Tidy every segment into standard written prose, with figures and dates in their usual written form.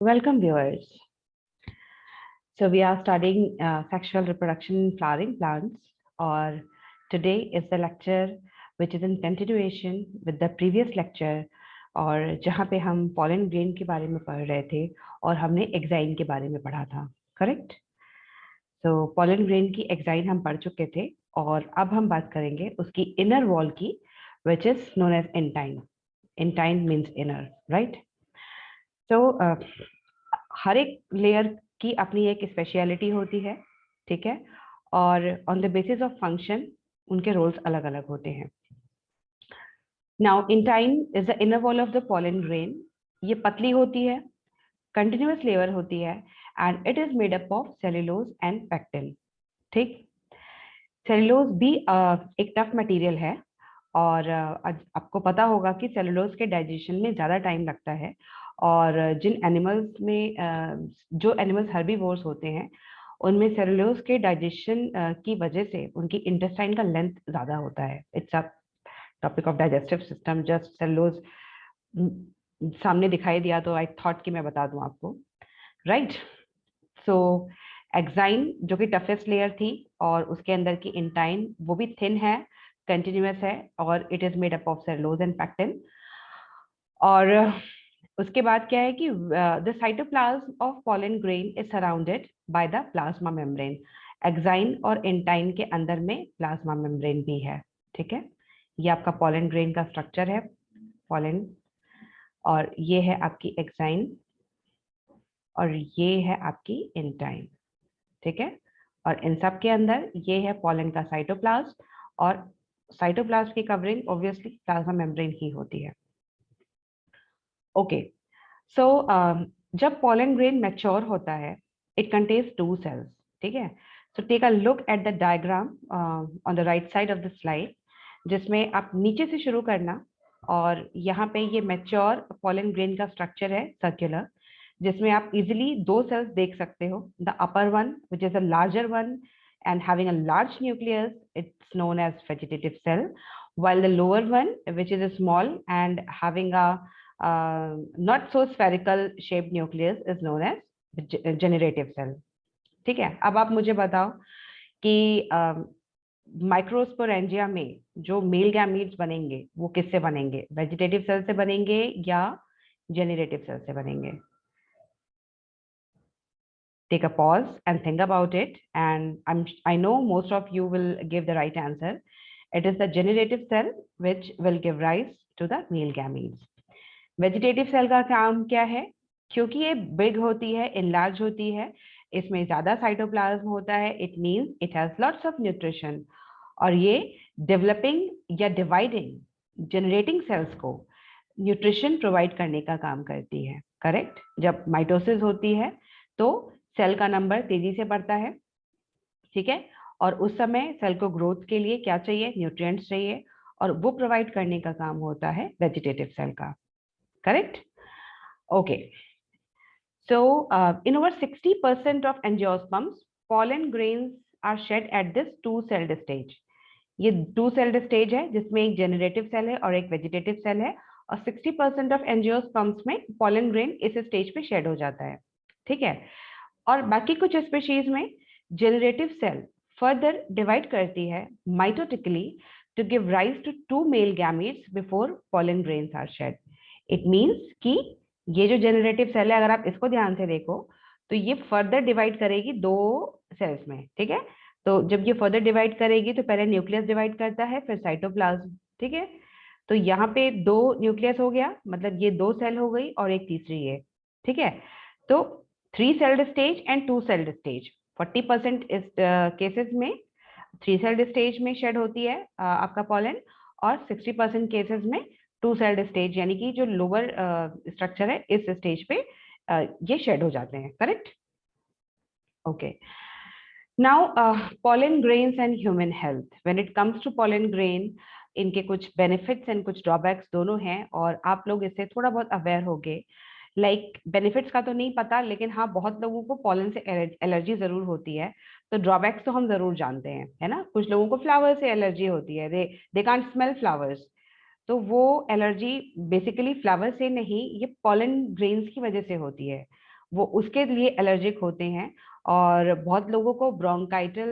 Welcome viewers. So we are studying sexual reproduction in flowering plants, or today is the lecture which is in continuation with the previous lecture, और जहाँ पे हम pollen grain के बारे में पढ़ रहे थे और हमने एक्साइन के बारे में पढ़ा था, करेक्ट? तो pollen grain की एक्साइन हम पढ़ चुके थे और अब हम बात करेंगे उसकी इनर वॉल की, which is known as intine. Intine means inner, right? So हर एक लेयर की अपनी एक स्पेशलिटी होती है, ठीक है, और on the basis of function उनके रोल्स अलग अलग होते हैं. Now intine is the inner wall of the pollen grain. ये पतली होती है, कंटिन्यूअस लेयर होती है and it is made up of cellulose and pectin. ठीक, सेल्यूलोज भी एक टफ मटेरियल है और आपको पता होगा कि सेल्यूलोज के डाइजेशन में ज़्यादा टाइम लगता है और जिन एनिमल्स में जो एनिमल्स हर्बीवोर्स होते हैं उनमें सेल्यूलोज के डाइजेशन की वजह से उनकी इंटेस्टाइन का लेंथ ज़्यादा होता है. It's a topic of digestive system. Just cellulose सामने दिखाई दिया तो आई थॉट कि मैं बता दूं आपको, राइट? सो एक्साइन जो कि टफेस्ट लेयर थी और उसके अंदर की इंटाइन वो भी थिन है, कंटिन्यूअस है और it is made up of cellulose and pectin. और उसके बाद क्या है कि the cytoplasm of pollen grain is surrounded by the plasma membrane. Exine और इंटाइन के अंदर में प्लाज्मा मेम्ब्रेन भी है, ठीक है. ये आपका पॉलन ग्रेन का स्ट्रक्चर है, पॉलन, और ये है आपकी एक्साइन और ये है आपकी इंटाइन, ठीक है. और इन सब के अंदर ये है पॉलन का साइटोप्लाज्म और साइटोप्लाज्म की कवरिंग ऑब्वियसली प्लाज्मा मेम्ब्रेन ही होती है. ओके, सो जब पॉलन ग्रेन मैच्योर होता है इट कंटेन्स 2 सेल्स, ठीक है. So take a look at the diagram on the right side of the slide, जिसमें आप नीचे से शुरू करना और यहाँ पे ये मैच्योर पॉलन ग्रेन का स्ट्रक्चर है सर्कुलर, जिसमें आप इजिली 2 सेल्स देख सकते हो. The upper one which is a larger one and having a large nucleus, it's known as vegetative cell, while the lower one which is a small and having a not so spherical shaped nucleus is known as generative cell. ठीक है. अब आप मुझे बताओ कि microsporangia में जो male gametes बनेंगे वो किससे बनेंगे? वेजिटेटिव सेल से बनेंगे या जेनरेटिव सेल से बनेंगे? Take a pause and think about it, and I know most of you will give the right answer. It is the generative cell which will give rise to the male gametes. Vegetative cell का काम क्या है? क्योंकि ये big होती है, enlarge होती है, इसमें ज्यादा साइटोप्लाज्म होता है, it means it has lots of nutrition और ये डेवलपिंग या डिवाइडिंग जनरेटिंग सेल्स को न्यूट्रिशन प्रोवाइड करने का काम करती है, करेक्ट. जब माइटोसिस होती है तो सेल का नंबर तेजी से बढ़ता है, ठीक है, और उस समय सेल को ग्रोथ के लिए क्या चाहिए? न्यूट्रिएंट्स चाहिए और वो प्रोवाइड करने का काम होता है वेजिटेटिव सेल का, correct. Okay, so in over 60% of angiosperms pollen grains are shed at this two celled stage. ये 2 सेल्ड स्टेज है जिसमें एक जेनरेटिव सेल है और एक वेजिटेटिव सेल है और 60% ऑफ एंजियोस्पर्म्स में पॉलन ग्रेन इस स्टेज पे शेड हो जाता है, ठीक है. और बाकी कुछ स्पीशीज में जेनरेटिव सेल फर्दर डिवाइड करती है mitotically to give rise to 2 male gametes before pollen grains are shed. It means कि ये जो जेनरेटिव सेल है, अगर आप इसको ध्यान से देखो तो ये फर्दर डिवाइड करेगी 2 सेल्स में, ठीक है. तो जब ये फर्दर डिवाइड करेगी तो पहले न्यूक्लियस डिवाइड करता है, फिर साइटोप्लाज्म, ठीक है. तो यहाँ पे 2 न्यूक्लियस हो गया, मतलब ये 2 सेल हो गई और एक तीसरी है, ठीक है. तो 3 sailed stage and 2 sailed stage. 40% इस केसेस में 3 सेल्ड स्टेज में शेड होती है आपका पॉलन और 60% केसेस में 2 सेल्ड स्टेज, यानी कि जो लोअर स्ट्रक्चर है इस स्टेज पे ये शेड हो जाते हैं, correct. Okay, now pollen grains and human health. When it comes to pollen grain, इनके कुछ बेनिफिट्स एंड कुछ ड्रॉबैक्स दोनों हैं और आप लोग इससे थोड़ा बहुत अवेयर होंगे. लाइक बेनिफिट्स का तो नहीं पता, लेकिन हाँ बहुत लोगों को पॉलन से एलर्जी जरूर होती है, तो ड्रॉबैक्स तो हम जरूर जानते हैं, है ना. कुछ लोगों को फ्लावर से एलर्जी होती है, दे कांट स्मेल फ्लावर्स. तो वो एलर्जी बेसिकली फ्लावर से नहीं, ये पॉलन ग्रेन्स की वजह से होती है. वो उसके लिए एलर्जिक होते हैं, और बहुत लोगों को ब्रोंकाइटल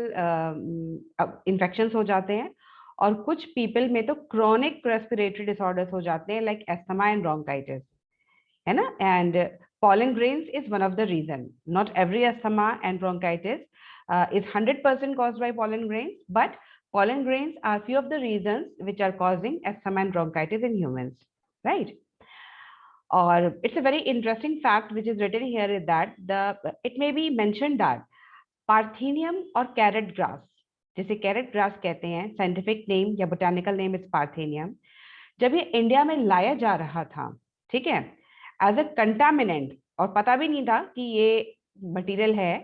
इन्फेक्शंस हो जाते हैं, और कुछ पीपल में तो क्रॉनिक रेस्पिरेटरी डिसऑर्डर्स हो जाते हैं लाइक एस्थमा एंड ब्रोंकाइटिस, है ना. And pollen grains is one of the reason. Not every asthma and bronchitis is 100% caused by pollen grains, but pollen grains are few of the reasons which are causing asthma and bronchitis in humans, right? Or it's a very interesting fact which is written here is that it may be mentioned that Parthenium or carrot grass, जिसे carrot grass कहते हैं, scientific name या botanical name is Parthenium, जब ये India में लाया जा रहा था, ठीक है, एज अ कंटामिनेंट, और पता भी नहीं था कि ये मटेरियल है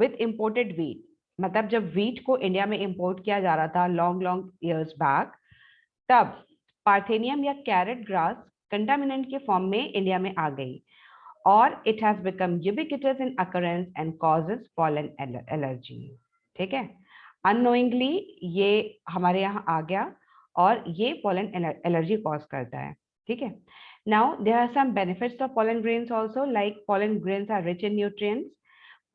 विथ इंपोर्टेड वीट, मतलब जब वीट को इंडिया में इंपोर्ट किया जा रहा था लॉन्ग लॉन्ग ईयर्स बैक, तब पार्थेनियम या कैरेट ग्रास कंटामिनेंट के फॉर्म में इंडिया में आ गई, और it has become ubiquitous in occurrence and causes pollen allergy. ठीक है, अननोइंगली ये हमारे यहाँ आ गया और ये pollen allergy cause करता है. ठीक है. Now there are some benefits of pollen grains also, like pollen grains are rich in nutrients.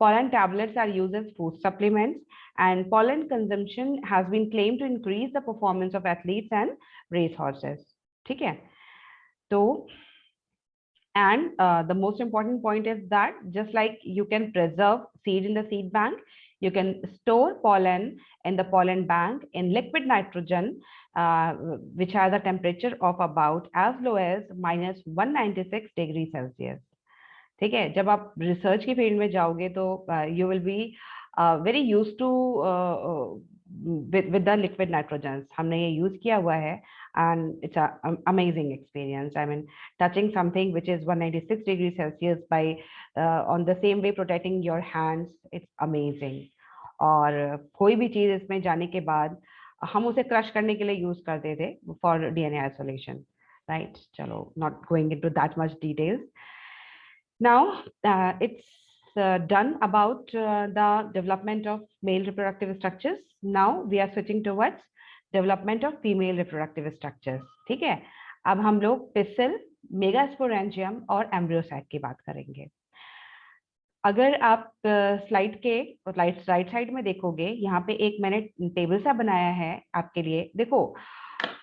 Pollen tablets are used as food supplements, and pollen consumption has been claimed to increase the performance of athletes and race horses. ठीक है. तो and the most important point is that just like you can preserve seed in the seed bank, you can store pollen in the pollen bank in liquid nitrogen, which has a temperature of about as low as -196 degree Celsius. ठीक है. जब आप research की field में जाओगे तो you will be very use to with the liquid nitrogens. हमने ये यूज किया हुआ है, and it's an amazing experience. I mean, touching something which is 196 degrees Celsius by on the same way protecting your hands, it's amazing. और कोई भी चीज इसमें जाने के बाद हम उसे क्रश करने के लिए यूज करते थे for DNA isolation, right? चलो, not going into that much details. Now it's done about the development of male reproductive structures. Now we are switching towards development of female reproductive structures. ठीक है. अब हम लोग पिसल, megasporangium और embryo sac की बात करेंगे. अगर आप स्लाइड के राइट साइड में देखोगे, यहाँ पे एक मैंने टेबल सा बनाया है आपके लिए. देखो,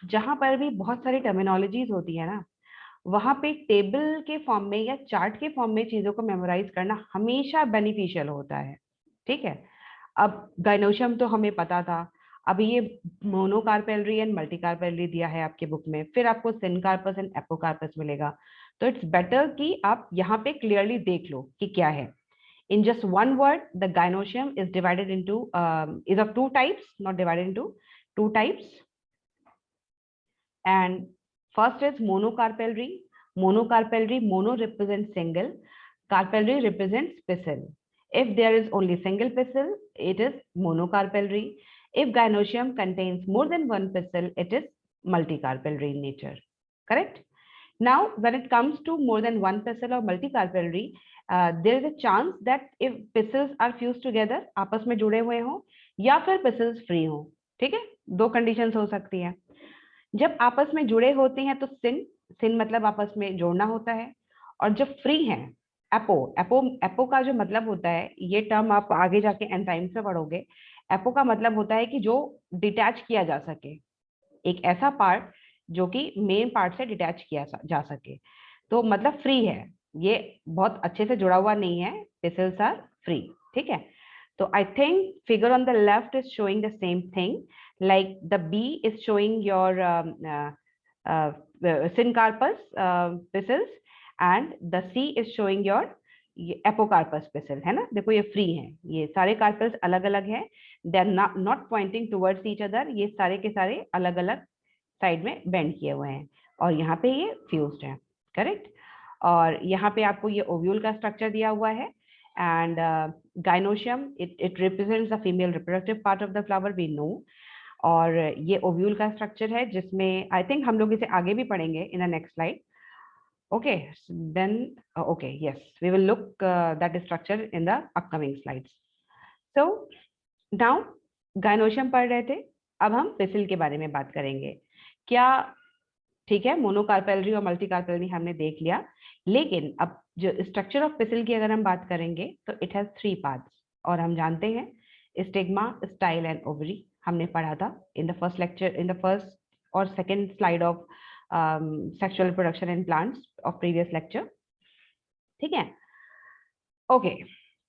जहां पर भी बहुत सारी टर्मिनोलॉजीज होती है ना, वहां पे टेबल के फॉर्म में या चार्ट के फॉर्म में चीजों को मेमोराइज करना हमेशा बेनिफिशियल होता है. ठीक है. अब गाइनोशियम तो हमें पता था, अभी ये मोनोकार्पेलरी एंड मल्टीकार्पेलरी दिया है आपके बुक में, फिर आपको सिनकार्पस एंड एपोकार्पस मिलेगा. तो इट्स बेटर कि आप यहाँ पे क्लियरली देख लो कि क्या है. In just one word, the gynoecium is divided into is of two types, not divided into two types. And first is monocarpellary. Monocarpellary, mono represents single, carpellary represents pistil. If there is only single pistil, it is monocarpellary. If gynoecium contains more than one pistil, it is multicarpellary in nature. Correct? Now, when it comes to more than one pistil or multicarpellary, there is a chance that if pistils are fused together, आपस में जुड़े हुए हों, या फिर pistils free हों. ठीक है, दो कंडीशंस हो सकती हैं. जब आपस में जुड़े होते हैं तो सिन मतलब आपस में जोड़ना होता है, और जब फ्री हैं, एपो का जो मतलब होता है, ये टर्म आप आगे जाके एंजाइम्स में पढ़ोगे. एपो का मतलब होता है कि जो डिटैच किया जा सके, एक ऐसा पार्ट जो कि मेन पार्ट से डिटैच किया जा सके. तो मतलब फ्री है, ये बहुत अच्छे से जुड़ा हुआ नहीं है. पिसल्स आर फ्री. ठीक है. तो I think figure on the left is showing the same thing, like the B is showing your syncarpus pistils, and the C is showing your apocarpous पिसल, है ना. देखो, ये फ्री हैं, ये सारे कार्पल्स अलग अलग हैं, they are not pointing towards each other. ये सारे के सारे अलग अलग साइड में बेंड किए हुए हैं, और यहाँ पे ये फ्यूज्ड है. करेक्ट. और यहाँ पे आपको ये ओव्यूल का स्ट्रक्चर दिया हुआ है, and gynoecium it represents the female reproductive part of the flower, we know. और ये ओव्यूल का स्ट्रक्चर है, जिसमें आई थिंक हम लोग इसे आगे भी पढ़ेंगे in the next slide. Okay, then okay, yes, we will look that structure in the upcoming slides. So now gynoecium पढ़ रहे थे, अब हम पिसल के बारे में बात करेंगे. क्या ठीक है, मोनोकार्पेलरी और मल्टीकार्पेलरी हमने देख लिया। लेकिन अब जो स्ट्रक्चर ऑफ पिसल की अगर हम बात करेंगे तो इट हैज 3 पार्ट्स, और हम जानते हैं स्टिग्मा, स्टाइल एंड ओवरी, हमने पढ़ा था in the first lecture, in the first और second slide of sexual reproduction in plants of previous lecture. ठीक है, ओके।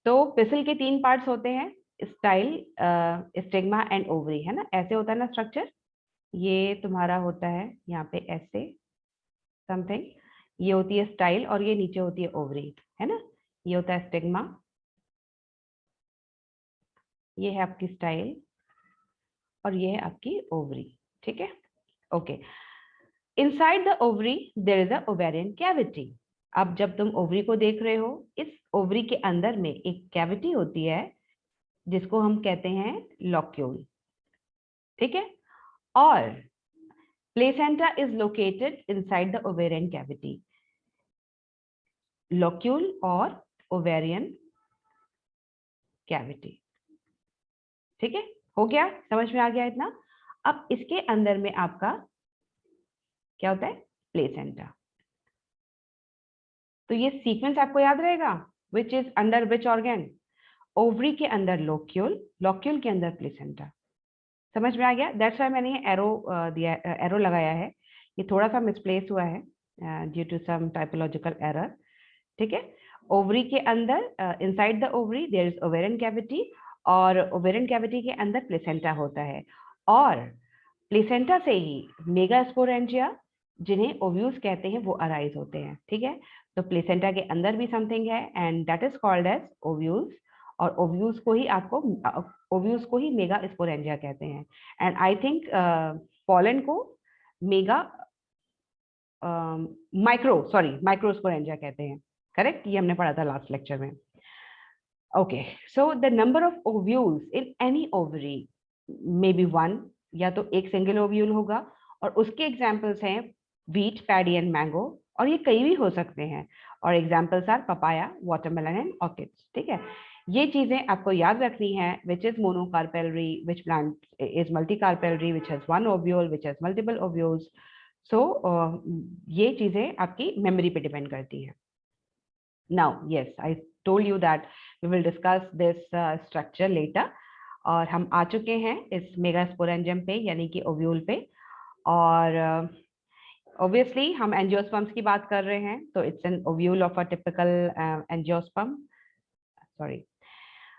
तो पिसल के 3 पार्ट्स होते हैं, स्टाइल, स्टिग्मा एंड ओवरी, है ना, ऐसे होता है ना स्ट्रक्चर। ये तुम्हारा होता है यहाँ पे ऐसे समथिंग, ये होती है स्टाइल और ये नीचे होती है ओवरी, है ना। ये होता है स्टिग्मा, ये है आपकी स्टाइल और ये है आपकी ओवरी। ठीक है, okay. Inside the ovary there is a ovarian cavity. अब जब तुम ओवरी को देख रहे हो, इस ओवरी के अंदर में एक कैविटी होती है जिसको हम कहते हैं लॉक्यूल। ठीक है, और placenta is located inside the ovarian cavity. Locule और ओवेरियन कैविटी, ठीक है, हो गया, समझ में आ गया इतना। अब इसके अंदर में आपका क्या होता है, प्लेसेंटा। तो ये सीक्वेंस आपको याद रहेगा, which is under which organ, ovary के अंदर लोक्यूल, लोक्यूल के अंदर प्लेसेंटा। समझ में आ गया, दैट्स व्हाई मैंने ये एरो दिया, एरो लगाया है। ये थोड़ा सा मिसप्लेस हुआ है due to some typological error. ठीक है, ओवरी के अंदर, inside the ovary there is ovarian cavity, और ओवेरियन कैविटी के अंदर प्लेसेंटा होता है, और प्लेसेंटा से ही मेगास्पोरेंजिया, जिन्हें ओव्यूल्स कहते हैं, वो अराइज होते हैं। ठीक है, तो प्लेसेंटा के अंदर भी समथिंग है and that is called as ovules, और ओव्यूल्स को ही आपको ओव्यूल्स को ही मेगास्पोरेंजिया कहते हैं। एंड आई थिंक पॉलन को मेगा माइक्रोस्पोरेंजिया कहते हैं, करेक्ट, ये हमने पढ़ा था लास्ट लेक्चर में। Okay, so the number of ovules in any ovary may be 1, या तो एक सिंगल ओव्यूल होगा, और उसके एग्जांपल्स हैं व्हीट, पैडी एंड मैंगो, और ये कई भी हो सकते हैं, और examples are papaya, watermelon and orchids. ठीक है, ये चीजें आपको याद रखनी है, which is monocarpellary, which plant is multicarpellary, which has 1 ovule, which has multiple ovules. So ये चीजें आपकी मेमोरी पे डिपेंड करती हैं। Now yes, I told you that we will discuss this structure later, और हम आ चुके हैं इस मेगास्पोरेंजियम पे, यानी कि ओव्यूल पे, और ऑब्वियसली हम एंजियोस्पर्म्स की बात कर रहे हैं, तो it's an ovule of a typical angiosperm, sorry.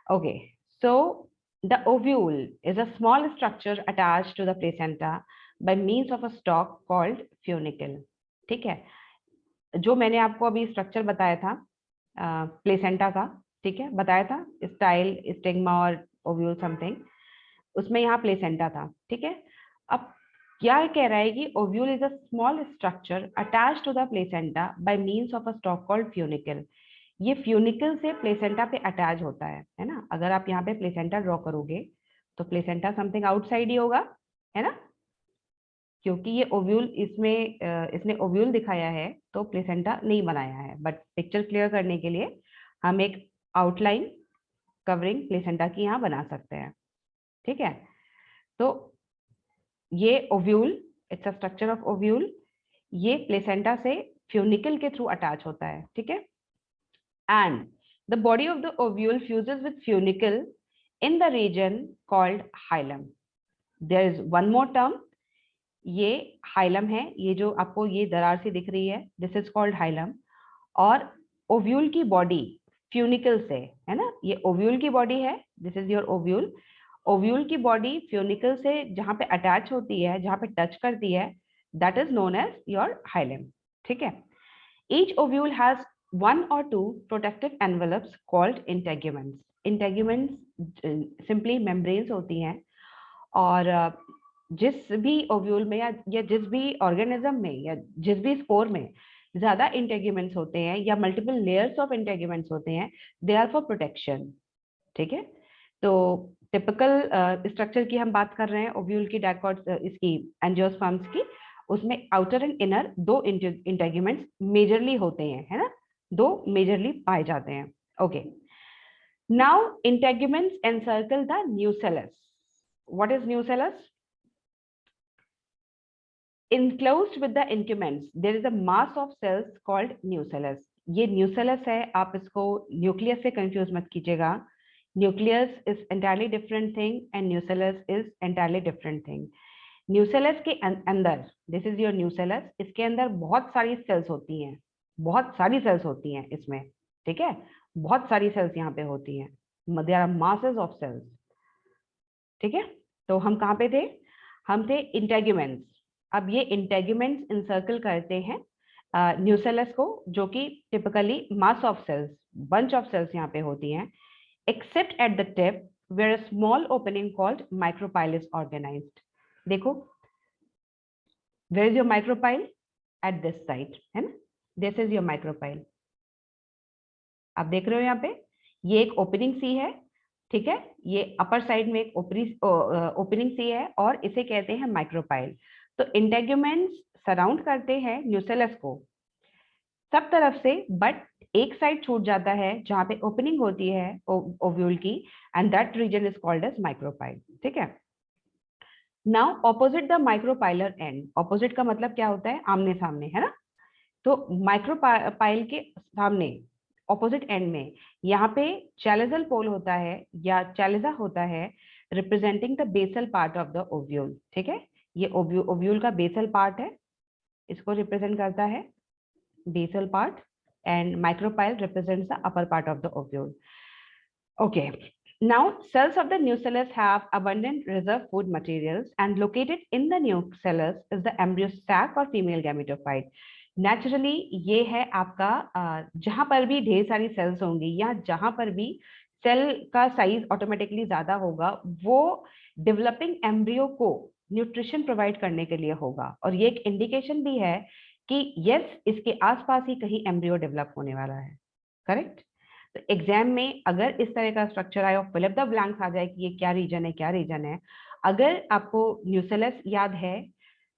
Okay, so the ovule is a small structure attached to the placenta by means of a stalk called funicle. ठीक है, जो मैंने आपको अभी स्ट्रक्चर बताया था प्लेसेंटा का, ठीक है, बताया था स्टाइल, स्टिग्मा और ओव्यूल समथिंग, उसमें यहाँ प्लेसेंटा था। ठीक है, अब क्या कह रहा है कि ovule is a small structure attached to the placenta by means of a stalk called funicle. ये फ्यूनिकल से प्लेसेंटा पे अटैच होता है ना। अगर आप यहाँ पे प्लेसेंटा ड्रॉ करोगे तो प्लेसेंटा समथिंग आउटसाइड ही होगा, है ना, क्योंकि ये ओव्यूल, इसमें इसने ओव्यूल दिखाया है तो प्लेसेंटा नहीं बनाया है, बट पिक्चर क्लियर करने के लिए हम एक आउटलाइन कवरिंग प्लेसेंटा की यहाँ बना सकते हैं। ठीक है, तो ये ovule, it's a structure of ovule, ये प्लेसेंटा से फ्यूनिकल के थ्रू अटैच होता है। ठीक है, and the body of the ovule fuses with funicle in the region called hilum. There is one more term, ये हाइलम है, ये जो आपको ये दरार सी दिख रही है, दिस इज कॉल्ड हाइलम। और ओव्यूल की बॉडी फ्यूनिकल से, है ना, ये ओव्यूल की बॉडी है, this is your ovule. Ovule की बॉडी फ्यूनिकल से जहां पे अटैच होती है, जहां पे टच करती है, that is known as your hilum. ठीक है, each ovule has 1 or 2 protective envelopes called integuments. Integuments simply membranes होती हैं, और जिस भी ओव्यूल में या जिस भी ऑर्गेनिज्म में या जिस भी स्पोर में ज्यादा इंटेग्यूमेंट्स होते हैं या मल्टीपल लेयर्स ऑफ इंटेग्यूमेंट्स होते हैं, दे आर फॉर प्रोटेक्शन। ठीक है, तो टिपिकल स्ट्रक्चर की हम बात कर रहे हैं ओव्यूल की, डायकॉट, इसकी एंजियोस्पर्म्स की, उसमें outer and inner 2 integuments majorly होते हैं, है ना, 2 मेजरली पाए जाते हैं। Okay, now integuments encircle the nucellus. What is nucellus? Enclosed with the incumbents, there is a mass of cells called nucellus. ये nucellus है, आप इसको nucleus से confuse मत कीजिएगा. Nucleus is entirely different thing and nucellus is entirely different thing. Nucellus के अंदर, this is your nucellus, इसके अंदर बहुत सारी cells होती हैं, बहुत सारी cells होती हैं इसमें, ठीक है, बहुत सारी cells यहाँ पे होती हैं. There are masses of cells, ठीक है. तो हम कहाँ पे थे? हम थे इंटेग्यूमेंट्स. अब ये इंटेग्यूमेंट्स इंसर्कल करते हैं न्यूसेलस को, जो कि typically mass of cells, bunch of cells यहाँ पे होती हैं, except at the tip where a small opening called micropyle is organized. देखो, where is your micropyle? At this side, है ना. This is your micropyle. आप देख रहे हो यहाँ पे, ये एक ओपनिंग सी है, ठीक है, ये अपर साइड में एक ओपनिंग सी है और इसे कहते हैं माइक्रोपाइल. तो इंटेग्यूमेंट्स सराउंड करते हैं न्यूसेलस को सब तरफ से, बट एक साइड छूट जाता है जहां पे ओपनिंग होती है ओव्यूल की, and that region is called as micropyle, ठीक है. Now opposite the micropylar end, opposite का मतलब क्या होता है? आमने सामने, है ना. तो माइक्रोपाइल के सामने ऑपोजिट एंड में यहाँ पे चैलिजल पोल होता है या चैलिजा होता है, representing the basal part of the ovule, ठीक है. ये ओव्यूल का बेसल पार्ट है, इसको रिप्रेजेंट करता है basal part, and micropyle represents the upper part of the ovule. Okay, now cells of the nucellus have abundant reserve food materials, and located in the nucellus is the embryo sac or female gametophyte. Naturally, ये है आपका जहां पर भी ढेर सारी sales होंगी या जहां पर भी सेल का साइज ऑटोमेटिकली ज्यादा होगा, वो डेवलपिंग एम्ब्रियो को न्यूट्रिशन प्रोवाइड करने के लिए होगा. और ये एक इंडिकेशन भी है कि यस, इसके आसपास ही कहीं एम्ब्रियो डेवलप होने वाला है. करेक्ट. तो एग्जाम में अगर इस तरह का स्ट्रक्चर आए और फिल अप द ब्लैंक्स आ जाए कि ये क्या रीजन है, क्या रीजन है, अगर आपको न्यूसेलस याद है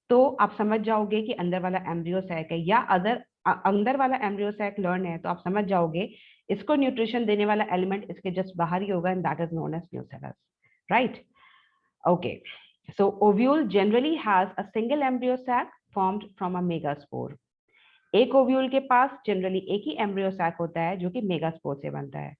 तो आप समझ जाओगे कि अंदर वाला एम्ब्रियो सैक है, या अगर अंदर वाला एम्ब्रियो सैक लर्न है तो आप समझ जाओगे इसको न्यूट्रिशन देने वाला एलिमेंट इसके जस्ट बाहर ही होगा, and that is known as nucellus, right. Okay, so ovule generally has a single embryo sac formed from a megaspore. एक ओव्यूल के पास जनरली एक ही एम्ब्रियो सैक होता है जो कि मेगास्पोर से बनता है.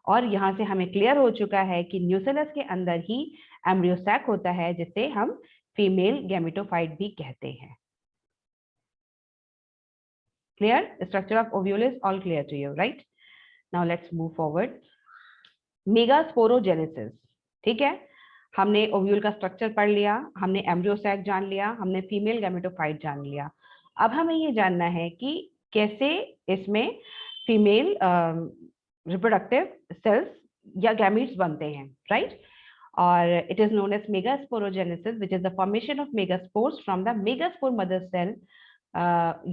और यहाँ से हमें क्लियर हो चुका है कि न्यूसेलस के अंदर ही एम्ब्रियो सैक होता है, जिसे हम फीमेल गैमेटोफाइट भी कहते हैं. Clear? Structure of ovule is all clear to you, right? Now let's move forward. Megasporogenesis, ठीक है. हमने ओव्यूल का स्ट्रक्चर पढ़ लिया, हमने एम्ब्रियो सैक जान लिया, हमने फीमेल गैमेटोफाइट जान लिया. अब हमें ये जानना है कि कैसे इसमें फीमेल रिप्रोडक्टिव सेल्स या गैमीट्स बनते हैं, राइट. और it is known as megasporogenesis, which is the formation of megaspores from the megaspore mother cell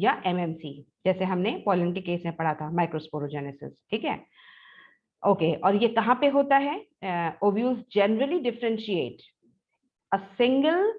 या एमएमसी, जैसे हमने पॉलन के केस में पढ़ा था, माइक्रोस्पोरोजेनेसिस, ठीक है. ओके, और ये कहाँ पे होता है? Ovules generally differentiate a single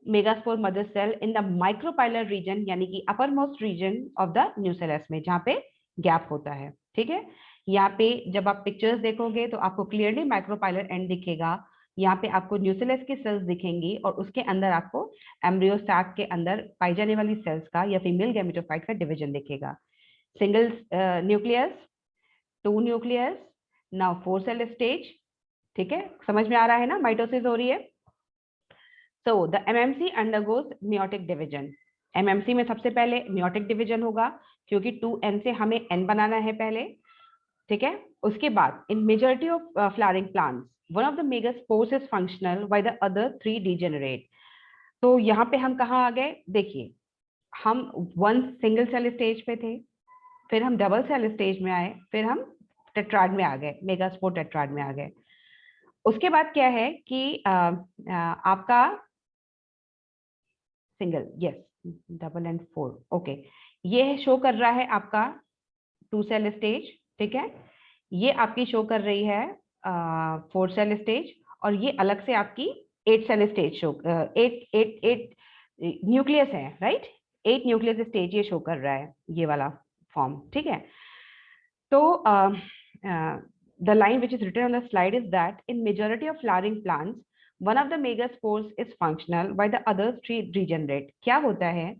megaspore mother cell in the micropylar region, यानी कि uppermost region of the nucellus में, जहाँ पे गैप होता है, ठीक है. यहाँ पे जब आप पिक्चर्स देखोगे तो आपको क्लियरली माइक्रोपाइलर एंड दिखेगा. यहाँ पे आपको न्यूसेलस की सेल्स दिखेंगी और उसके अंदर आपको एम्ब्रियो सैक के अंदर पाई जाने वाली सेल्स का या फीमेल गैमेटोफाइट का डिवीजन दिखेगा. Single nucleus, 2 nucleus, now 4 cell stage, ठीक है. समझ में आ रहा है ना, माइटोसिस हो रही है. So the MMC undergoes meiotic division. MMC में सबसे पहले meiotic division होगा, क्योंकि 2n से हमें n बनाना है पहले, ठीक है. उसके बाद in majority of flowering plants, one of the megaspores is functional while the other 3 degenerate. तो यहाँ पे हम कहाँ आ गए? देखिए, हम 1 सिंगल सेल स्टेज पे थे, फिर हम डबल सेल स्टेज में आए, फिर हम टेट्राड में आ गए, मेगास्पोर टेट्राड में आ गए. उसके बाद क्या है कि आपका single, yes, double and 4, okay, ये शो कर रहा है आपका 2 सेल स्टेज, ठीक है. ये आपकी शो कर रही है 4 सेल स्टेज, और ये अलग से आपकी 8 सेल स्टेज शो, 8 न्यूक्लियस है, राइट. 8 न्यूक्लियस स्टेज ये शो कर रहा है, ये वाला फॉर्म, ठीक है. तो the line which is written on the slide is that in majority of flowering plants, one of the megaspores is functional while the others regenerate. क्या होता है,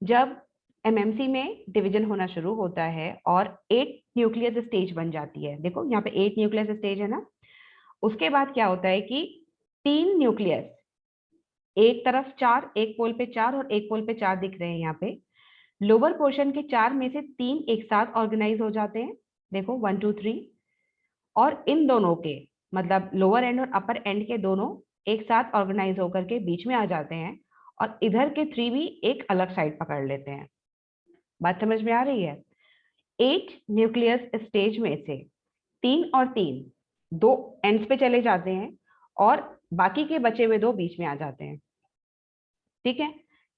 जब एमएमसी में डिवीजन होना शुरू होता है और 8 न्यूक्लियस स्टेज बन जाती है, देखो यहाँ पे 8 न्यूक्लियस स्टेज है ना, उसके बाद क्या होता है कि 3 न्यूक्लियस, एक तरफ 4, एक पोल पे 4 और एक पोल पे 4 दिख रहे हैं यहाँ पे, लोअर पोर्शन के 4 में से 3 एक साथ ऑर्गेनाइज हो जाते हैं, देखो 1 2 3, और इन दोनों के मतलब लोअर एंड और अपर एंड के दोनों एक साथ ऑर्गेनाइज होकर के बीच में आ जाते हैं, और इधर के 3 भी एक अलग साइड पकड़ लेते हैं। बात समझ में आ रही है? 8 न्यूक्लियस स्टेज में से 3 और 3 दो एंड्स पे चले जाते हैं और बाकी के बचे हुए 2 बीच में आ जाते हैं। ठीक है,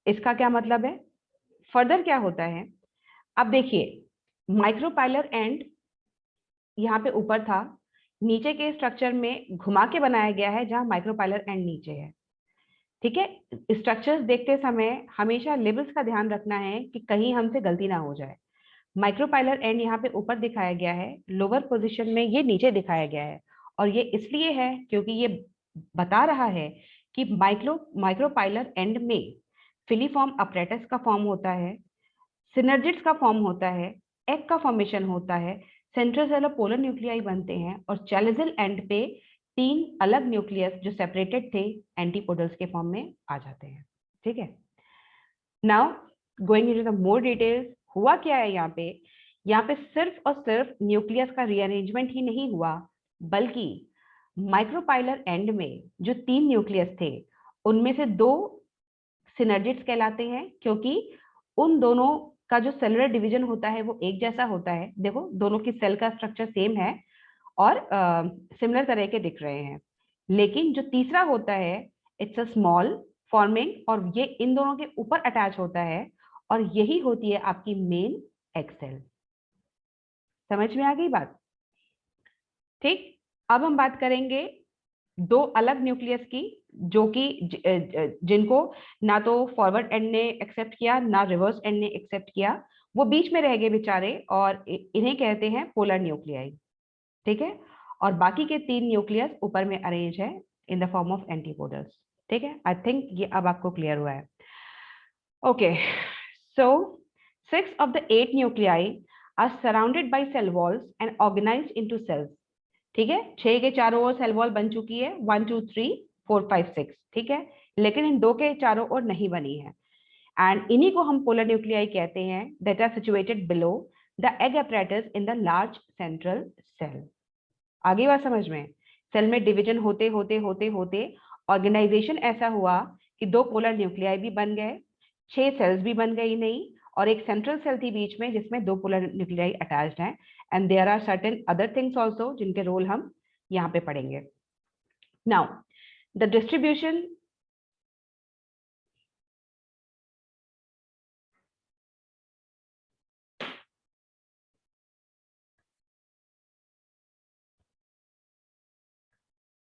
इसका क्या मतलब है? फर्दर क्या होता है, अब देखिए माइक्रोपाइलर एंड यहाँ पे ऊपर था, नीचे के स्ट्रक्चर में घुमा के बनाया गया है जहां माइक्रोपाइलर एंड नीचे है। ठीक है, स्ट्रक्चर्स देखते समय हमेशा लेबल्स का ध्यान रखना है कि कहीं हमसे गलती ना हो जाए। माइक्रोपाइलर एंड यहाँ पे ऊपर दिखाया गया है, लोअर पोजीशन में ये नीचे दिखाया गया है, और ये इसलिए है क्योंकि ये बता रहा है कि माइक्रोपाइलर एंड में फिलीफॉर्म अपरेटस का फॉर्म होता है, सिनर्जिड्स का फॉर्म होता है, एग का फॉर्मेशन होता है, सेंट्रोसेलर पोलर न्यूक्लियाई बनते हैं, और चैलिजल एंड पे 3 अलग न्यूक्लियस जो सेपरेटेड थे एंटीपोडल्स के फॉर्म में आ जाते हैं। ठीक है, now going into the more details, हुआ क्या है यहाँ पे सिर्फ और सिर्फ न्यूक्लियस का रीअरेंजमेंट ही नहीं हुआ, बल्कि माइक्रोपाइलर एंड में जो 3 न्यूक्लियस थे उनमें से 2 सिनर्जिड्स कहलाते हैं, क्योंकि उन दोनों का जो सेलुलर डिवीजन होता है वो एक जैसा होता है। देखो दोनों की सेल का स्ट्रक्चर सेम है और सिमिलर तरह के दिख रहे हैं, लेकिन जो तीसरा होता है इट्स अ स्मॉल फॉर्मिंग, और ये इन दोनों के ऊपर अटैच होता है, और यही होती है आपकी मेन एक्सेल। समझ में आ गई बात? ठीक, अब हम बात करेंगे 2 अलग न्यूक्लियस की, जो कि जिनको ना तो फॉरवर्ड एंड ने एक्सेप्ट किया ना रिवर्स एंड ने एक्सेप्ट किया, वो बीच में रह गए बेचारे, और इन्हें कहते हैं पोलर न्यूक्लियाई। ठीक है, और बाकी के 3 न्यूक्लियस ऊपर में अरेंज है in the form of antipodals. ठीक है, आई थिंक ये अब आपको क्लियर हुआ है। Okay, so 6 of the 8 nuclei are surrounded by cell walls and organized into cells. ठीक है, 6 के चारों ओर सेल वॉल बन चुकी है, 1 2 3 4 5 6। ठीक है, लेकिन इन 2 के चारों ओर नहीं बनी है, एंड इन्हीं को हम पोलर न्यूक्लियाई कहते हैं, that are situated below the egg apparatus in the large central cell. आगे बात समझ में? सेल में डिवीजन होते होते होते होते ऑर्गेनाइजेशन ऐसा हुआ कि 2 पोलर न्यूक्लियाई भी बन गए, 6 सेल्स भी बन गई नहीं, और एक सेंट्रल सेल थी बीच में जिसमें 2 पोलर न्यूक्लियाई अटैच्ड हैं, and there are certain other things also जिनके रोल हम यहाँ पे पढ़ेंगे। Now the distribution